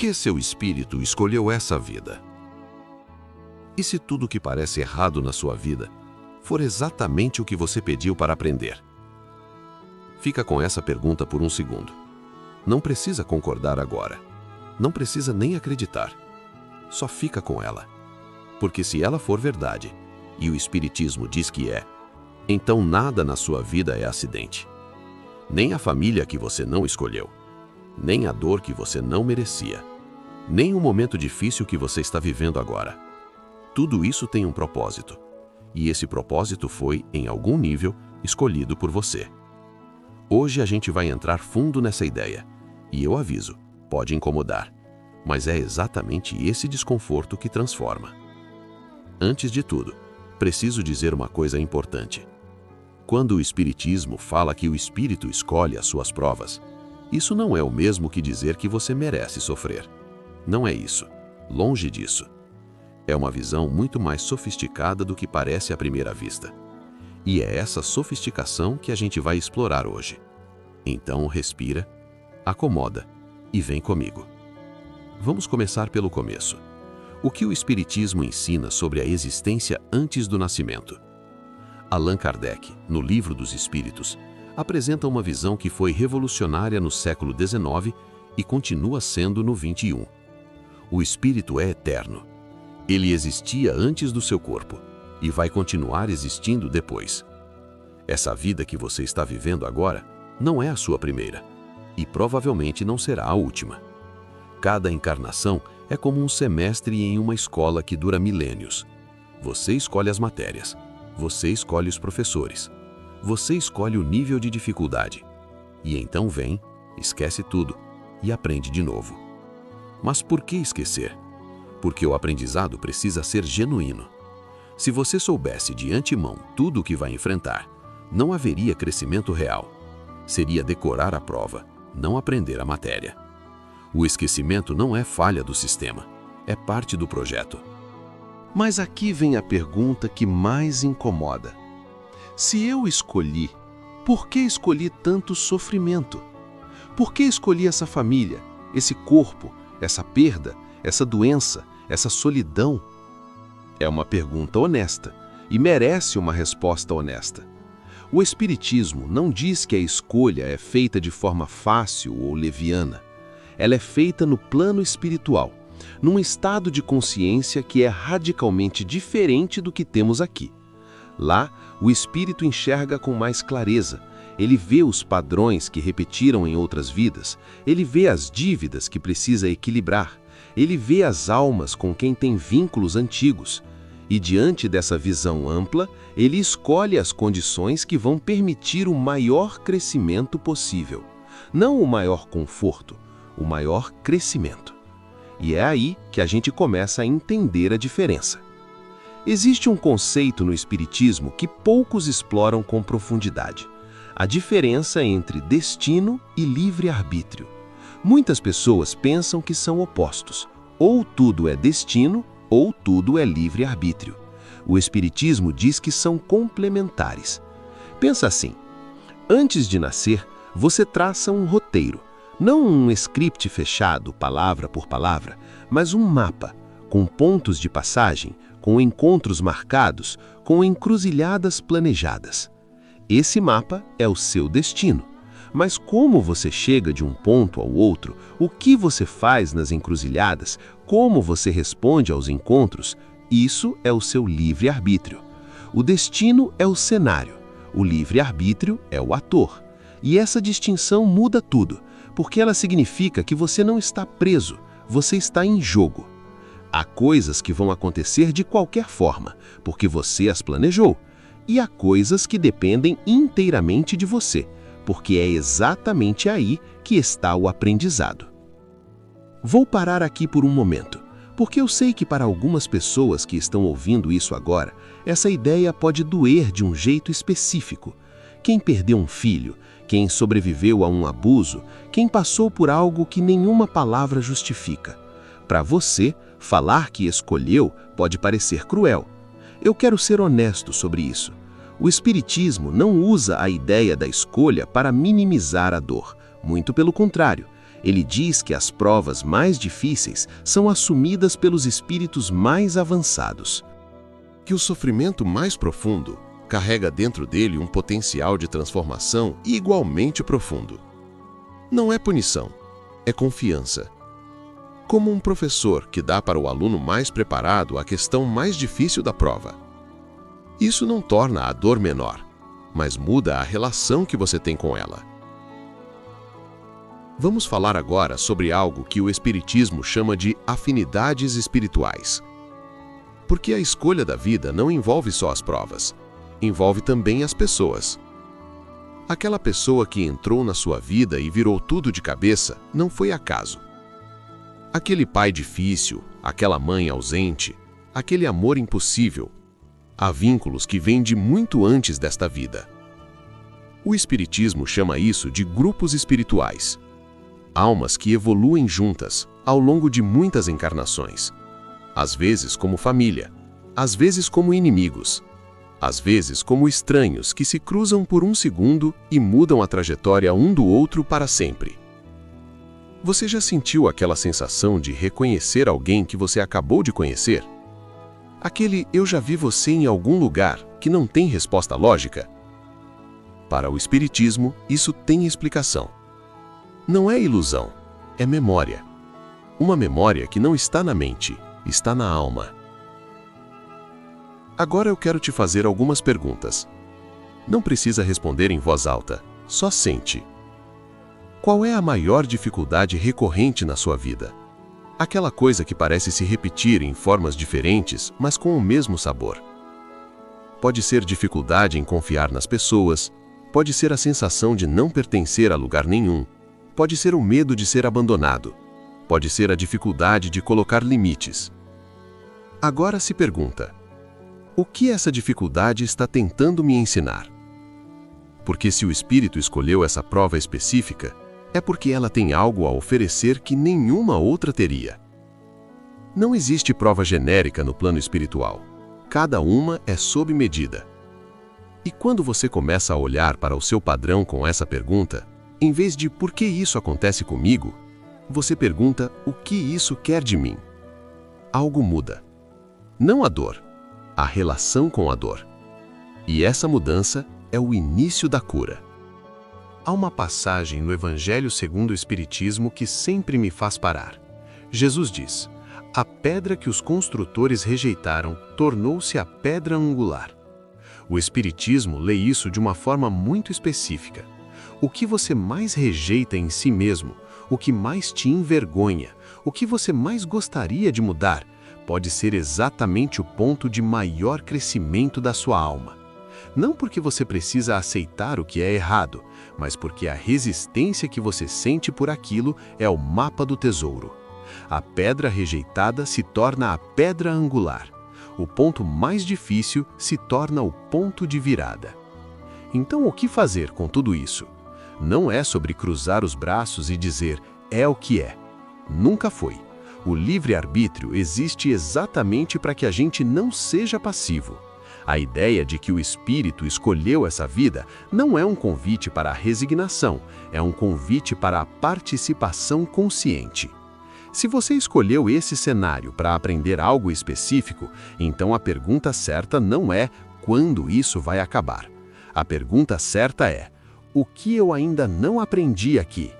que seu espírito escolheu essa vida? E se tudo que parece errado na sua vida for exatamente o que você pediu para aprender? Fica com essa pergunta por um segundo. Não precisa concordar agora. Não precisa nem acreditar. Só fica com ela. Porque se ela for verdade, e o Espiritismo diz que é, então nada na sua vida é acidente. Nem a família que você não escolheu, nem a dor que você não merecia, nem o momento difícil que você está vivendo agora. Tudo isso tem um propósito. E esse propósito foi, em algum nível, escolhido por você. Hoje a gente vai entrar fundo nessa ideia. E eu aviso, pode incomodar. Mas é exatamente esse desconforto que transforma. Antes de tudo, preciso dizer uma coisa importante. Quando o Espiritismo fala que o espírito escolhe as suas provas, isso não é o mesmo que dizer que você merece sofrer. Não é isso. Longe disso. É uma visão muito mais sofisticada do que parece à primeira vista. E é essa sofisticação que a gente vai explorar hoje. Então respira, acomoda e vem comigo. Vamos começar pelo começo. O que o Espiritismo ensina sobre a existência antes do nascimento? Allan Kardec, no Livro dos Espíritos, apresenta uma visão que foi revolucionária no século XIX e continua sendo no XXI. O espírito é eterno. Ele existia antes do seu corpo e vai continuar existindo depois. Essa vida que você está vivendo agora não é a sua primeira e provavelmente não será a última. Cada encarnação é como um semestre em uma escola que dura milênios. Você escolhe as matérias, você escolhe os professores, você escolhe o nível de dificuldade. E então vem, esquece tudo e aprende de novo. Mas por que esquecer? Porque o aprendizado precisa ser genuíno. Se você soubesse de antemão tudo o que vai enfrentar, não haveria crescimento real. Seria decorar a prova, não aprender a matéria. O esquecimento não é falha do sistema, é parte do projeto. Mas aqui vem a pergunta que mais incomoda. Se eu escolhi, por que escolhi tanto sofrimento? Por que escolhi essa família, esse corpo, essa perda, essa doença, essa solidão? É uma pergunta honesta e merece uma resposta honesta. O Espiritismo não diz que a escolha é feita de forma fácil ou leviana. Ela é feita no plano espiritual, num estado de consciência que é radicalmente diferente do que temos aqui. Lá, o espírito enxerga com mais clareza. Ele vê os padrões que repetiram em outras vidas, ele vê as dívidas que precisa equilibrar, ele vê as almas com quem tem vínculos antigos. E diante dessa visão ampla, ele escolhe as condições que vão permitir o maior crescimento possível. Não o maior conforto, o maior crescimento. E é aí que a gente começa a entender a diferença. Existe um conceito no Espiritismo que poucos exploram com profundidade. A diferença entre destino e livre-arbítrio. Muitas pessoas pensam que são opostos. Ou tudo é destino, ou tudo é livre-arbítrio. O Espiritismo diz que são complementares. Pensa assim: antes de nascer, você traça um roteiro. Não um script fechado, palavra por palavra, mas um mapa, com pontos de passagem, com encontros marcados, com encruzilhadas planejadas. Esse mapa é o seu destino. Mas como você chega de um ponto ao outro, o que você faz nas encruzilhadas, como você responde aos encontros, isso é o seu livre-arbítrio. O destino é o cenário, o livre-arbítrio é o ator. E essa distinção muda tudo, porque ela significa que você não está preso, você está em jogo. Há coisas que vão acontecer de qualquer forma, porque você as planejou. E há coisas que dependem inteiramente de você, porque é exatamente aí que está o aprendizado. Vou parar aqui por um momento, porque eu sei que para algumas pessoas que estão ouvindo isso agora, essa ideia pode doer de um jeito específico. Quem perdeu um filho, quem sobreviveu a um abuso, quem passou por algo que nenhuma palavra justifica. Para você, falar que escolheu pode parecer cruel. Eu quero ser honesto sobre isso. O Espiritismo não usa a ideia da escolha para minimizar a dor. Muito pelo contrário, Ele diz que as provas mais difíceis são assumidas pelos espíritos mais avançados. Que o sofrimento mais profundo carrega dentro dele um potencial de transformação igualmente profundo. Não é punição, é confiança. Como um professor que dá para o aluno mais preparado a questão mais difícil da prova. Isso não torna a dor menor, mas muda a relação que você tem com ela. Vamos falar agora sobre algo que o Espiritismo chama de afinidades espirituais. Porque a escolha da vida não envolve só as provas, envolve também as pessoas. Aquela pessoa que entrou na sua vida e virou tudo de cabeça não foi acaso. Aquele pai difícil, aquela mãe ausente, aquele amor impossível. Há vínculos que vêm de muito antes desta vida. O Espiritismo chama isso de grupos espirituais. Almas que evoluem juntas ao longo de muitas encarnações. Às vezes como família, às vezes como inimigos, às vezes como estranhos que se cruzam por um segundo e mudam a trajetória um do outro para sempre. Você já sentiu aquela sensação de reconhecer alguém que você acabou de conhecer? Aquele "eu já vi você em algum lugar" que não tem resposta lógica? Para o Espiritismo, isso tem explicação. Não é ilusão, é memória. Uma memória que não está na mente, está na alma. Agora eu quero te fazer algumas perguntas. Não precisa responder em voz alta, só sente. Qual é a maior dificuldade recorrente na sua vida? Aquela coisa que parece se repetir em formas diferentes, mas com o mesmo sabor. Pode ser dificuldade em confiar nas pessoas, pode ser a sensação de não pertencer a lugar nenhum, pode ser o medo de ser abandonado, pode ser a dificuldade de colocar limites. Agora se pergunta: o que essa dificuldade está tentando me ensinar? Porque se o espírito escolheu essa prova específica, é porque ela tem algo a oferecer que nenhuma outra teria. Não existe prova genérica no plano espiritual. Cada uma é sob medida. E quando você começa a olhar para o seu padrão com essa pergunta, em vez de "por que isso acontece comigo?", você pergunta "o que isso quer de mim?". Algo muda. Não a dor, a relação com a dor. E essa mudança é o início da cura. Há uma passagem no Evangelho segundo o Espiritismo que sempre me faz parar. Jesus diz: "A pedra que os construtores rejeitaram tornou-se a pedra angular." O Espiritismo lê isso de uma forma muito específica. O que você mais rejeita em si mesmo, o que mais te envergonha, o que você mais gostaria de mudar, pode ser exatamente o ponto de maior crescimento da sua alma. Não porque você precisa aceitar o que é errado, mas porque a resistência que você sente por aquilo é o mapa do tesouro. A pedra rejeitada se torna a pedra angular. O ponto mais difícil se torna o ponto de virada. Então, o que fazer com tudo isso? Não é sobre cruzar os braços e dizer "é o que é". Nunca foi. O livre-arbítrio existe exatamente para que a gente não seja passivo. A ideia de que o espírito escolheu essa vida não é um convite para a resignação, é um convite para a participação consciente. Se você escolheu esse cenário para aprender algo específico, então a pergunta certa não é quando isso vai acabar. A pergunta certa é: o que eu ainda não aprendi aqui?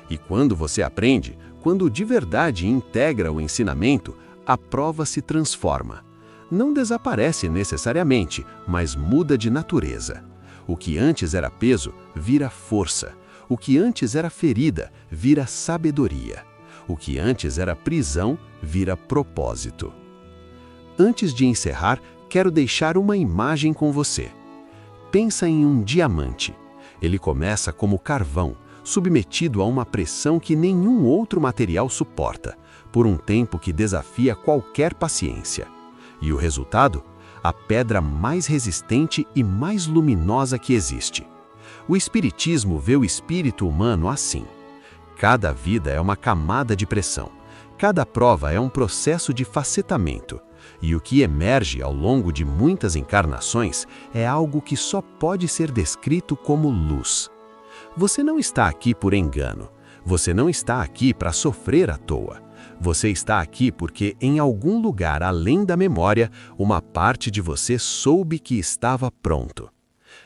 E quando você aprende, quando de verdade integra o ensinamento, a prova se transforma. Não desaparece necessariamente, mas muda de natureza. O que antes era peso, vira força. O que antes era ferida, vira sabedoria. O que antes era prisão, vira propósito. Antes de encerrar, quero deixar uma imagem com você. Pensa em um diamante. Ele começa como carvão, submetido a uma pressão que nenhum outro material suporta, por um tempo que desafia qualquer paciência. E o resultado? A pedra mais resistente e mais luminosa que existe. O Espiritismo vê o espírito humano assim. Cada vida é uma camada de pressão. Cada prova é um processo de facetamento. E o que emerge ao longo de muitas encarnações é algo que só pode ser descrito como luz. Você não está aqui por engano. Você não está aqui para sofrer à toa. Você está aqui porque, em algum lugar além da memória, uma parte de você soube que estava pronto.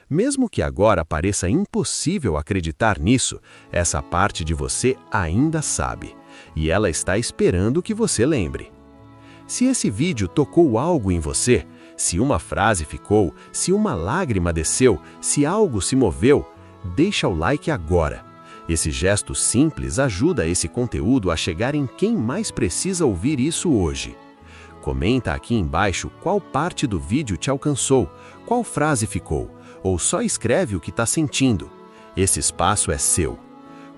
Mesmo que agora pareça impossível acreditar nisso, essa parte de você ainda sabe, e ela está esperando que você lembre. Se esse vídeo tocou algo em você, se uma frase ficou, se uma lágrima desceu, se algo se moveu, deixa o like agora. Esse gesto simples ajuda esse conteúdo a chegar em quem mais precisa ouvir isso hoje. Comenta aqui embaixo qual parte do vídeo te alcançou, qual frase ficou, ou só escreve o que está sentindo. Esse espaço é seu.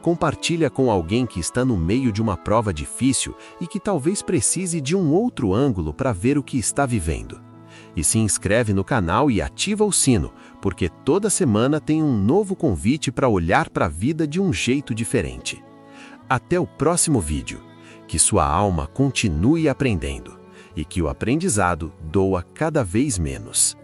Compartilha com alguém que está no meio de uma prova difícil e que talvez precise de um outro ângulo para ver o que está vivendo. E se inscreve no canal e ativa o sino, porque toda semana tem um novo convite para olhar para a vida de um jeito diferente. Até o próximo vídeo. Que sua alma continue aprendendo e que o aprendizado doa cada vez menos.